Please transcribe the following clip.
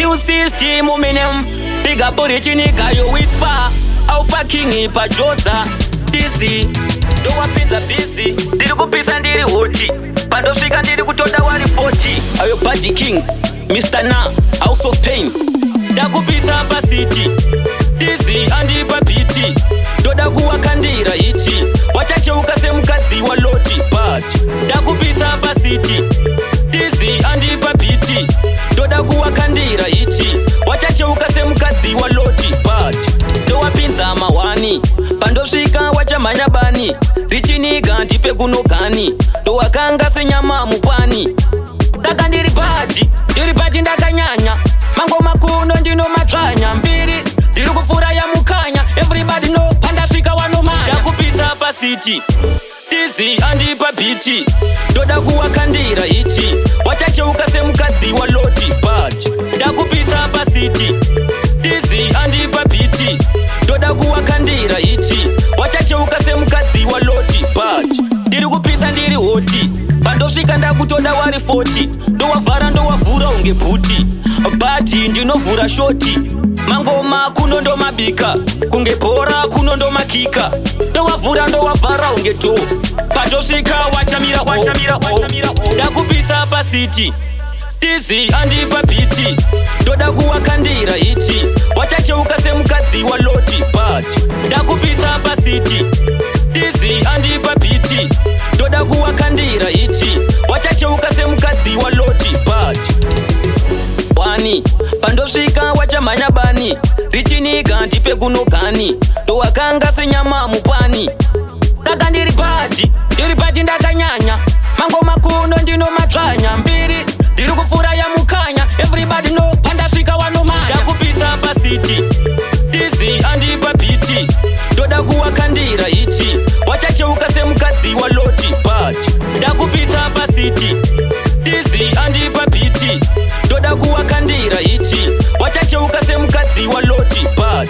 new system momentum. Big up body nigga yo whisper. Au fucking ipajosa Stizy ndo wapinza busy. Ndiri kupisa ndiri hoti pandosvika ndiri kutoda wari 40. Ayo Buddy Kings Mr. Na House of Pain ndakupisa pa city. Stizy andipa biti ndoda kuwakandira ichi wachacheuka semukadzi wa loti but ndakupisa pa city. Stizy andipa biti ndoda kuwakandira ichi wachacheuka semukadzi wa loti but ndowapinza mawani pandosvika wachamhanya bani richiniga ndipe kunogani ndowakanga senyama mupani saka ndiri bhaji ndakanyanya mango makuno ndino matsvanya mbiri ndiri kupfura ya mukanya everybody know pandasvika wanomanya ndakupisa pasiti. Stizy andipa biti ndoda kuwakandira ichi wachacheuka semukadzi wa loti but ndakupisa pasiti. Stizy andipa biti ndoda kuwakandira ichi wachacheuka semukadzi wa loti but ndiri kupisa ndiri hoti pandosvika ndakutoda wari 40 ndowavhara ndowavhura unge bhuti but ndinovhura shoti mangoma kuno ndomabika kunge bhora kuno ndomakika ndowavhura ndowavhara unge dho pandosvika wachamira ndakupisa pasiti. Stizy andipa biti ndoda kuwakandira ichi wachacheuka semukadzi wa loti but ndakupisa pasiti. Stizy andipa biti ndoda kuwakandira ichi wachacheuka semukadzi wa loti but wani pandosvika wachamhanya bani richiniga ndipe kunogani ndowakanga senyama mupani saka ndiri bhaji ndakanyanya mango makuno ndino matsvanya mbiri ndiri kupfura ya mukanya everybody know pandasvika wanomanya ndakupisa pasiti. Stizy andipa biti ndoda kuwakandira ichi wachacheuka semukadzi wa loti but ndakupisa pasiti. Stizy andipa biti ndoda kuwakandira ichi wachacheuka semukadzi wa loti but